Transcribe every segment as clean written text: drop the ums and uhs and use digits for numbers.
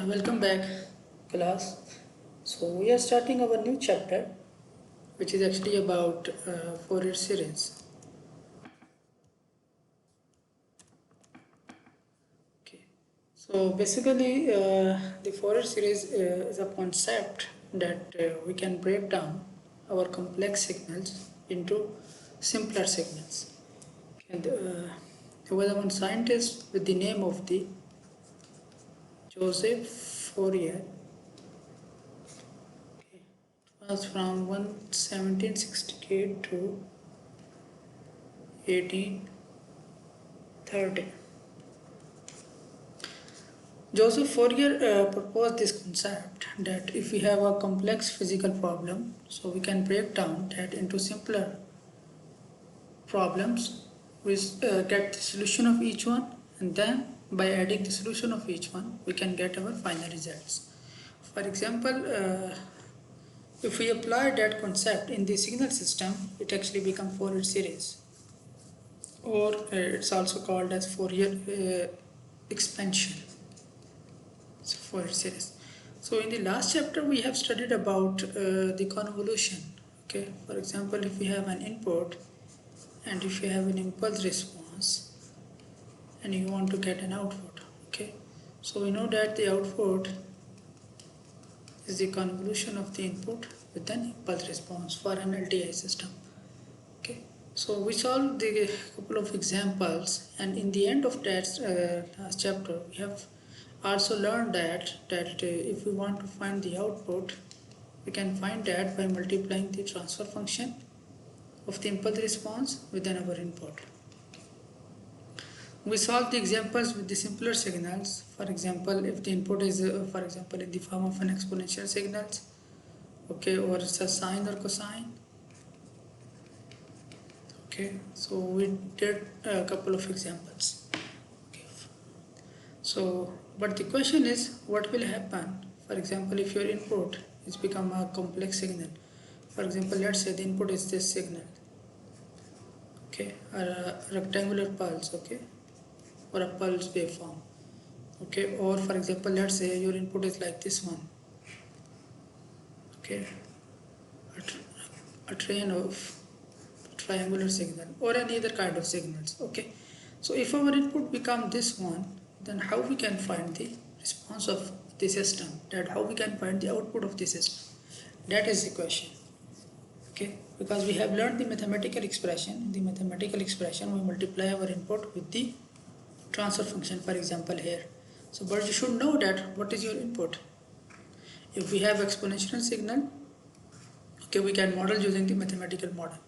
Welcome back, class. So we are starting our new chapter, which is actually about Fourier series. Okay. So basically, the Fourier series is a concept that we can break down our complex signals into simpler signals. And there was one scientist with the name of the Joseph Fourier. Was from 1768 to 1830. Joseph Fourier proposed this concept that if we have a complex physical problem, so we can break down that into simpler problems. We get the solution of each one, and then by adding the solution of each one, we can get our final results. For example, if we apply that concept in the signal system, it actually becomes Fourier series, or it's also called as Fourier expansion. So Fourier series. So in the last chapter, we have studied about the convolution. Okay, for example, if we have an input and if you have an impulse response and you want to get an output. Okay, so we know that the output is the convolution of the input with an impulse response for an LTI system. Okay, so we solved the couple of examples, and in the end of that last chapter, we have also learned that if we want to find the output, we can find that by multiplying the transfer function of the impulse response within our input. We solve the examples with the simpler signals. For example, if the input is, for example, in the form of an exponential signals, okay, or it's a sine or cosine. Okay, so we did a couple of examples. Okay. So, but the question is, what will happen? For example, if your input is become a complex signal. For example, let's say the input is this signal. Okay, or a rectangular pulse. Okay, or a pulse waveform. Okay, or for example, let's say your input is like this one. Okay, a train of triangular signal or any other kind of signals. Okay, so if our input become this one, then how we can find the response of the system, that how we can find the output of the system, that is the question. Okay, because we have learned the mathematical expression. In the mathematical expression, we multiply our input with the transfer function, for example here. So but you should know that what is your input. If we have exponential signal, okay, we can model using the mathematical model.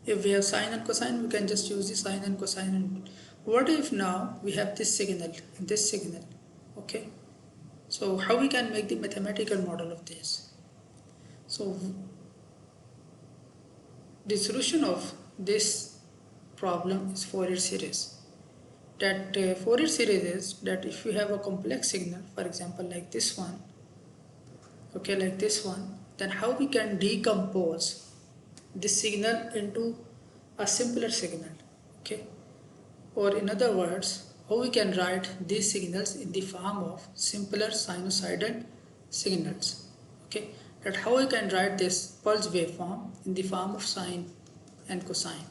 If we have sine and cosine, we can just use the sine and cosine. What if now we have this signal, okay? So how we can make the mathematical model of this? So the solution of this problem is Fourier series. That Fourier series is that if you have a complex signal, for example, like this one, okay, like this one, then how we can decompose this signal into a simpler signal. Okay, or in other words, how we can write these signals in the form of simpler sinusoidal signals. Okay, that how we can write this pulse waveform in the form of sine and cosine.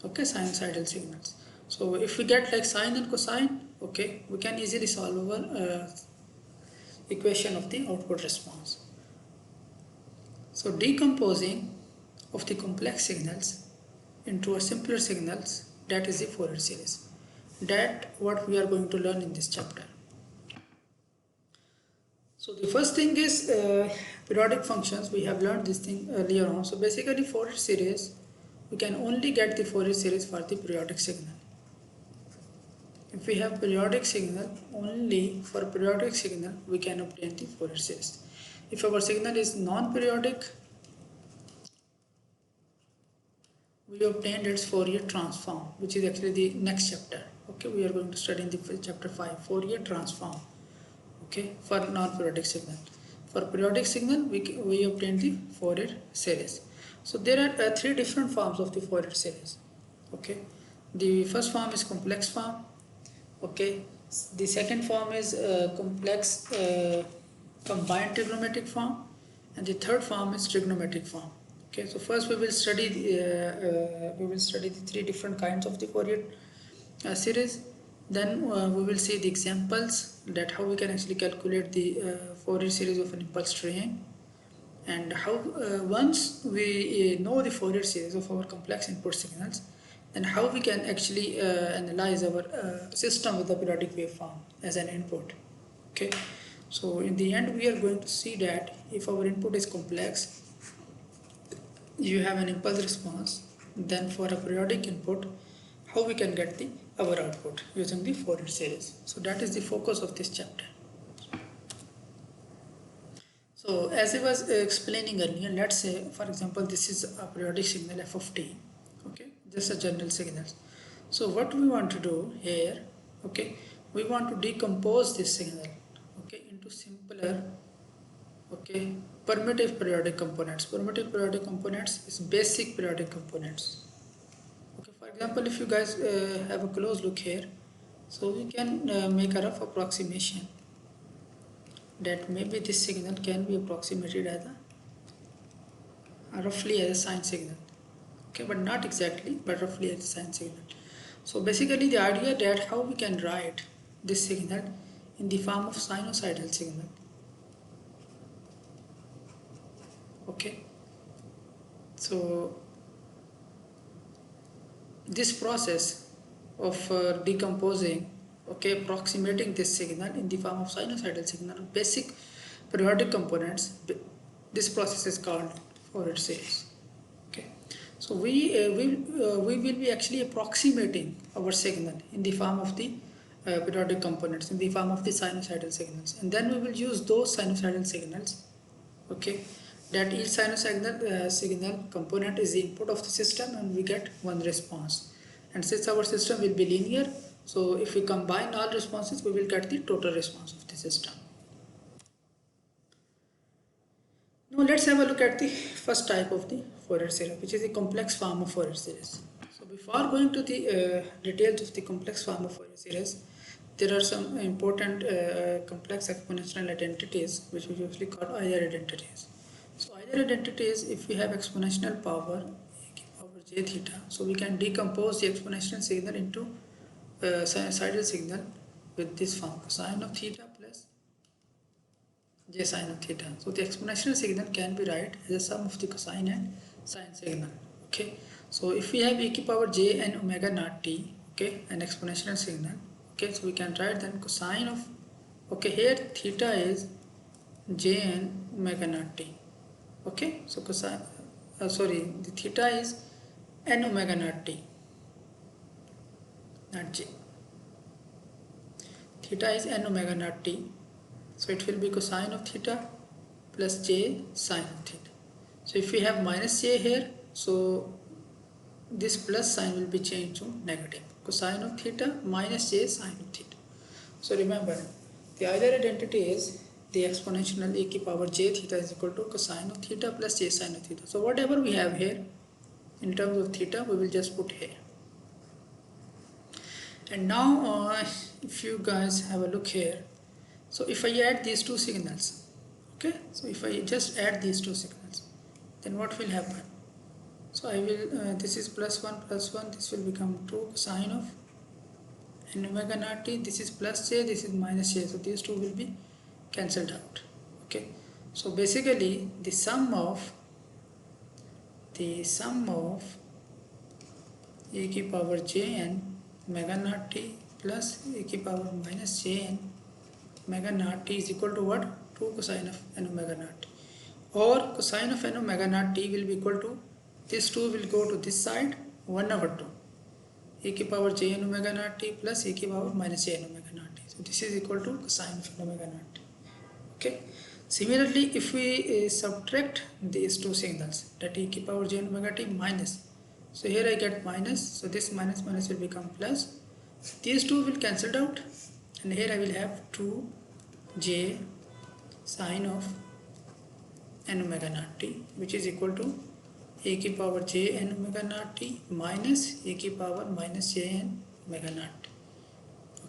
Okay, sinusoidal signals. So if we get like sine and cosine, okay, we can easily solve our equation of the output response. So decomposing of the complex signals into a simpler signals, that is the Fourier series. That what we are going to learn in this chapter. So the first thing is periodic functions. We have learned this thing earlier on. So basically Fourier series, we can only get the Fourier series for the periodic signal. If we have periodic signal, only for periodic signal we can obtain the Fourier series. If our signal is non-periodic, we obtained its Fourier transform, which is actually the next chapter. Okay, we are going to study in the chapter 5, Fourier transform. Okay, for non-periodic signal. For periodic signal, we obtain the Fourier series. So there are three different forms of the Fourier series. Okay, the first form is complex form. Okay, The second form is complex combined trigonometric form, and the third form is trigonometric form. Okay, so first we will study the three different kinds of the Fourier series. Then we will see the examples, that how we can actually calculate the Fourier series of an impulse train, and how once we know the Fourier series of our complex input signals, then how we can actually analyze our system with the periodic waveform as an input. Okay, so in the end we are going to see that if our input is complex, you have an impulse response, then for a periodic input, how we can get the our output using the Fourier series. So that is the focus of this chapter. So as I was explaining earlier, let's say for example this is a periodic signal f of t, okay, just a general signal. So what we want to do here, okay, we want to decompose this signal, okay, into simpler, okay, permittive periodic components. Permittive periodic components is basic periodic components. Okay, for example, if you guys have a close look here, so we can make a rough approximation that maybe this signal can be approximated as a roughly as a sine signal, okay, but not exactly, but roughly as a sine signal. So basically the idea that how we can write this signal in the form of sinusoidal signal, okay. So this process of decomposing, okay, approximating this signal in the form of sinusoidal signal, basic periodic components, this process is called Fourier series. Okay, so we will be actually approximating our signal in the form of the periodic components, in the form of the sinusoidal signals, and then we will use those sinusoidal signals, okay, that each sinusoidal signal component is the input of the system, and we get one response. And since our system will be linear, so if we combine all responses, we will get the total response of the system. Now let's have a look at the first type of the Fourier series, which is the complex form of Fourier series. So before going to the details of the complex form of Fourier series, there are some important complex exponential identities which we usually call Euler identities. So Euler identities, if we have exponential power j theta, so we can decompose the exponential signal into sinusoidal signal with this form, cosine of theta plus j sine of theta. So the exponential signal can be written as a sum of the cosine and sine signal. Okay, so if we have e to power j n omega naught t, okay, an exponential signal, okay, so we can write then cosine of, okay, here theta is j n omega naught t, okay, so cosine the theta is n omega naught t, not j. Theta is n omega naught t, so it will be cosine of theta plus j sine of theta. So if we have minus j here, so this plus sign will be changed to negative, cosine of theta minus j sine of theta. So remember, the Euler identity is the exponential e to power j theta is equal to cosine of theta plus j sine of theta. So whatever we have here in terms of theta, we will just put here. And now if you guys have a look here, so if I add these two signals, okay, so if I just add these two signals, then what will happen? So I will this is plus 1, this will become 2 cosine of n omega naught t, this is plus j, this is minus j, so these two will be cancelled out. Okay, so basically the sum of e to power j n omega naught t plus e to power minus j n omega naught t is equal to what? 2 cosine of n omega naught t, or cosine of n omega naught t will be equal to, this 2 will go to this side, 1 over 2 e to power j n omega naught t plus e to power minus j n omega naught t. So this is equal to cosine of n omega naught t. Okay, similarly if we subtract these two signals, that e to power j n omega t minus, so here I get minus, so this minus minus will become plus, these two will cancel out, and here I will have 2j sine of n omega naught t, which is equal to e to power j n omega naught t minus e to power minus j n omega naught t.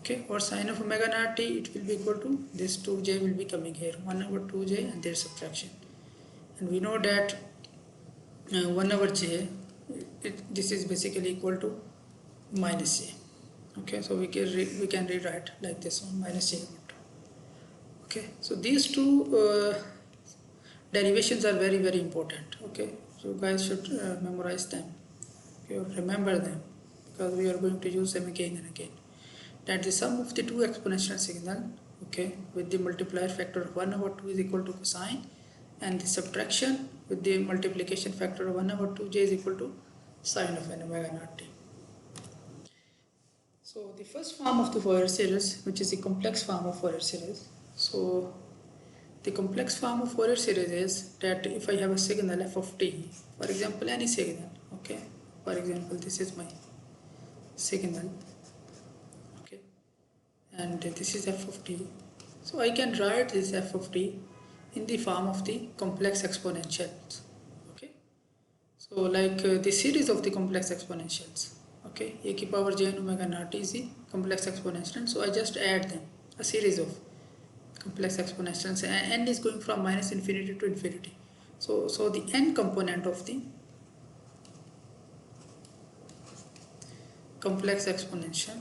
Okay, or sine of omega naught t, it will be equal to this 2j will be coming here, 1 over 2j and their subtraction. And we know that 1 over j, this is basically equal to minus j. Okay, so we can rewrite like this one, minus j over 2. Okay, so these two derivations are very very important. Okay, so you guys should memorize them, okay, or remember them, because we are going to use them again and again. That the sum of the two exponential signal, okay, with the multiplier factor of 1 over 2 is equal to cosine, and the subtraction with the multiplication factor of 1 over 2j is equal to sine of n omega naught t. So the first form of the Fourier series, which is the complex form of Fourier series. So the complex form of Fourier series is that if I have a signal f of t, for example any signal, okay, for example this is my signal, okay, and this is f of t. So I can write this f of t in the form of the complex exponentials. Okay, so like the series of the complex exponentials. Okay, a की power j omega naught is the complex exponential. So I just add them, a series of complex exponentials, and n is going from minus infinity to infinity. So the n component of the complex exponential.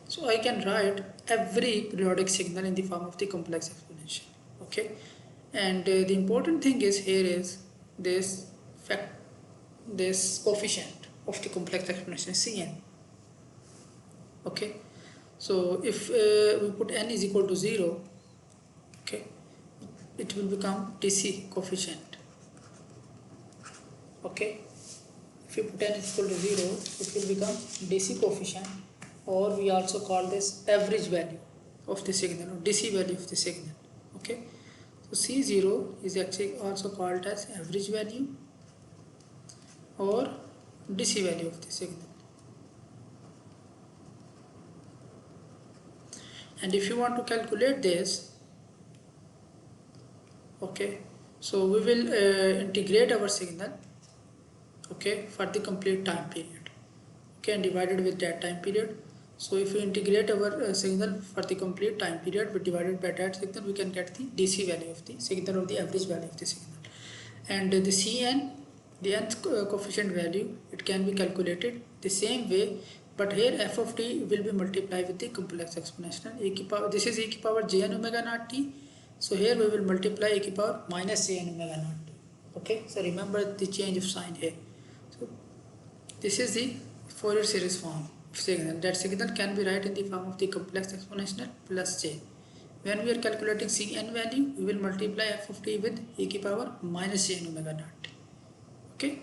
So I can write every periodic signal in the form of the complex exponential. Okay, and the important thing is here is this coefficient of the complex exponential Cn. Okay, so if we put n is equal to 0, okay, it will become DC coefficient. Okay, if you put n is equal to 0, it will become DC coefficient, or we also call this average value of the signal, or DC value of the signal. Okay, so C0 is actually also called as average value or DC value of the signal. And if you want to calculate this, okay, so we will integrate our signal, okay, for the complete time period, okay, and divided with that time period. So if we integrate our signal for the complete time period but divided by that signal, we can get the DC value of the signal, or the average value of the signal. And the Cn, the nth coefficient value, it can be calculated the same way, but here f of t will be multiplied with the complex exponential a की power, this is e की power jn omega naught t, so here we will multiply e की power minus jn omega naught t. Okay, so remember the change of sign here. So this is the Fourier series form of signal. That signal can be written in the form of the complex exponential plus j. When we are calculating Cn value, we will multiply f of t with e की power minus jn omega naught t. Okay,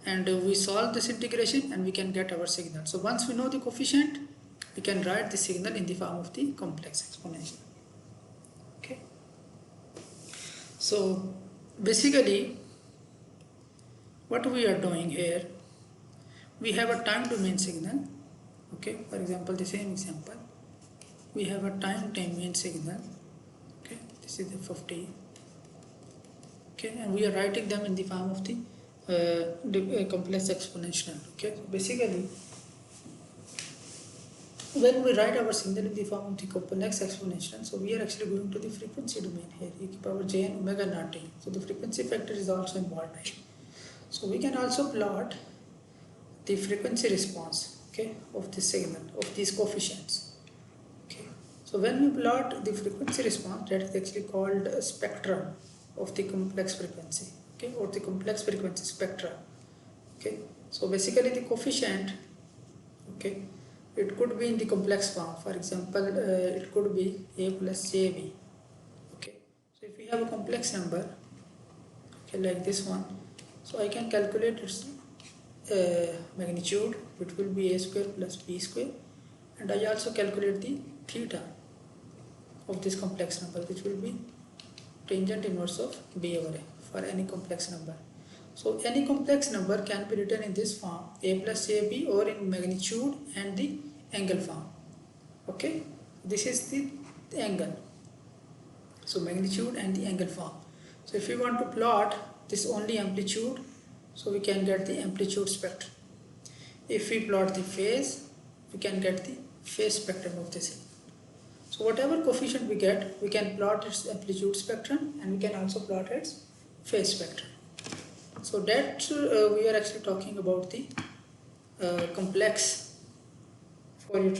and we solve this integration and we can get our signal. So once we know the coefficient, we can write the signal in the form of the complex exponential. Okay, so basically what we are doing here, we have a time domain signal. Okay, for example, the same example, we have a time domain signal. Okay, this is f of t. Okay, and we are writing them in the form of the complex exponential. Okay, so basically when we write our signal in the form of the complex exponential, so we are actually going to the frequency domain here, e की power j n omega naught t. So the frequency factor is also involved here. So we can also plot the frequency response, okay, of the signal, of these coefficients. Okay, so when we plot the frequency response, that is actually called a spectrum of the complex frequency, okay, or the complex frequency spectra. Okay, so basically the coefficient, okay, it could be in the complex form. For example, it could be a plus jb. Okay, so if we have a complex number, okay, like this one, so I can calculate its magnitude, which will be a square plus b square, and I also calculate the theta of this complex number, which will be tangent inverse of b over a for any complex number. So any complex number can be written in this form, a plus ab, or in magnitude and the angle form. Okay, this is the angle, so magnitude and the angle form. So if we want to plot this only amplitude, so we can get the amplitude spectrum. if we plot the phase, we can get the phase spectrum of the signal. So whatever coefficient we get, we can plot its amplitude spectrum and we can also plot its phase spectrum. So that we are actually talking about the complex Fourier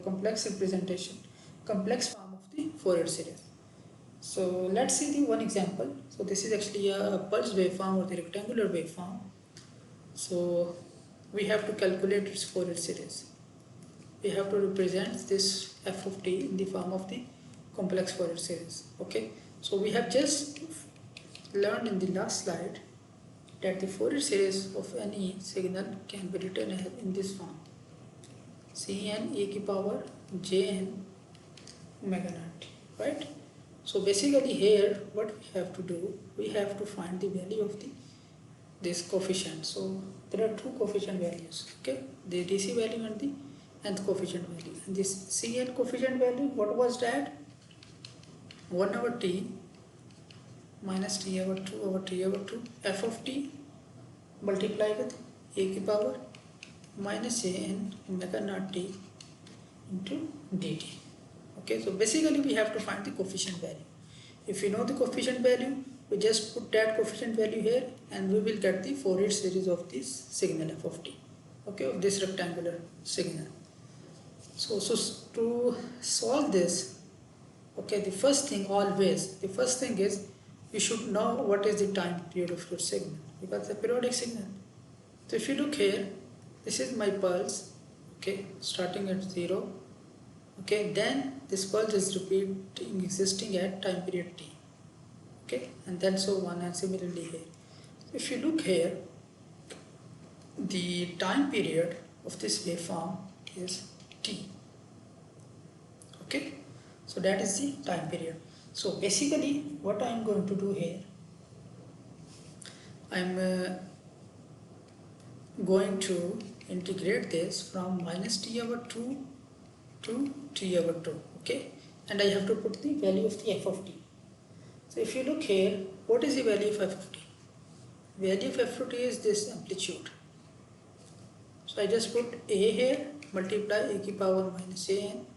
complex representation, complex form of the Fourier series. So let's see the one example. So this is actually a pulse waveform or the rectangular waveform. So we have to calculate its Fourier series. We have to represent this f of t in the form of the complex Fourier series. Okay, so we have just learned in the last slide that the Fourier series of any signal can be written in this form: Cn e की power jn omega naught t, right? So basically here what we have to do, we have to find the value of this coefficient. So there are two coefficient values, okay, the DC value and the nth coefficient value. And this Cn coefficient value, what was that? 1 over t minus t over 2 over t over 2 f of t multiply with a की power minus an omega naught t into dt. Okay, so basically we have to find the coefficient value. If we know the coefficient value, we just put that coefficient value here and we will get the Fourier series of this signal f of t, okay, of this rectangular signal. So to solve this, okay, the first thing is you should know what is the time period of your signal, because it's a periodic signal. So if you look here, this is my pulse, okay, starting at 0, okay, then this pulse is repeating, existing at time period t, okay, and then so on, and similarly here. If you look here, the time period of this waveform is t, okay, so that is the time period. So basically what I am going to do here, I am going to integrate this from minus t over 2 to t over 2, okay, and I have to put the value of the f of t. So if you look here, what is the value of f of t? Value of f of t is this amplitude. So I just put a here, multiply a की power minus an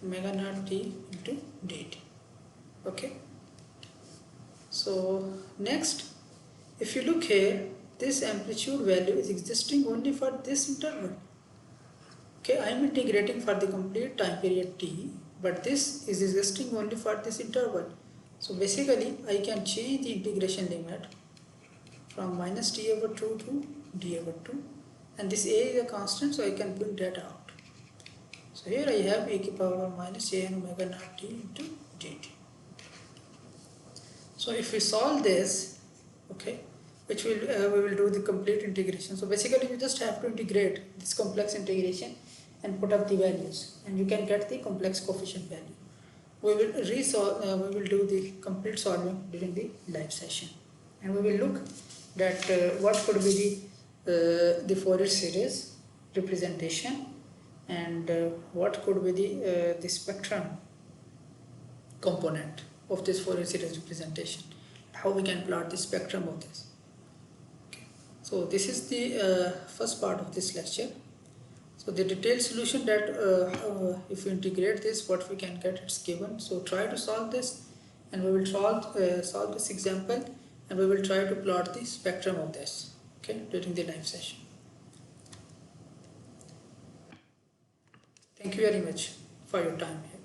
omega naught t into dt, okay. So next, if you look here, this amplitude value is existing only for this interval. Okay, I am integrating for the complete time period t, but this is existing only for this interval. So basically, I can change the integration limit from minus t over 2 to d over 2, and this a is a constant, so I can bring that out. So here I have a की power minus an omega naught t into dt. So if we solve this, okay, which we will do the complete integration. So basically you just have to integrate this complex integration and put up the values, and you can get the complex coefficient value. We will do the complete solving during the live session, and we will look that what could be the Fourier series representation, and what could be the spectrum component of this Fourier series representation, how we can plot the spectrum of this. Okay. So this is the first part of this lecture. So the detailed solution that if we integrate this, what we can get, it's given. So try to solve this, and we will solve this example, and we will try to plot the spectrum of this, okay, during the live session. Thank you very much for your time here.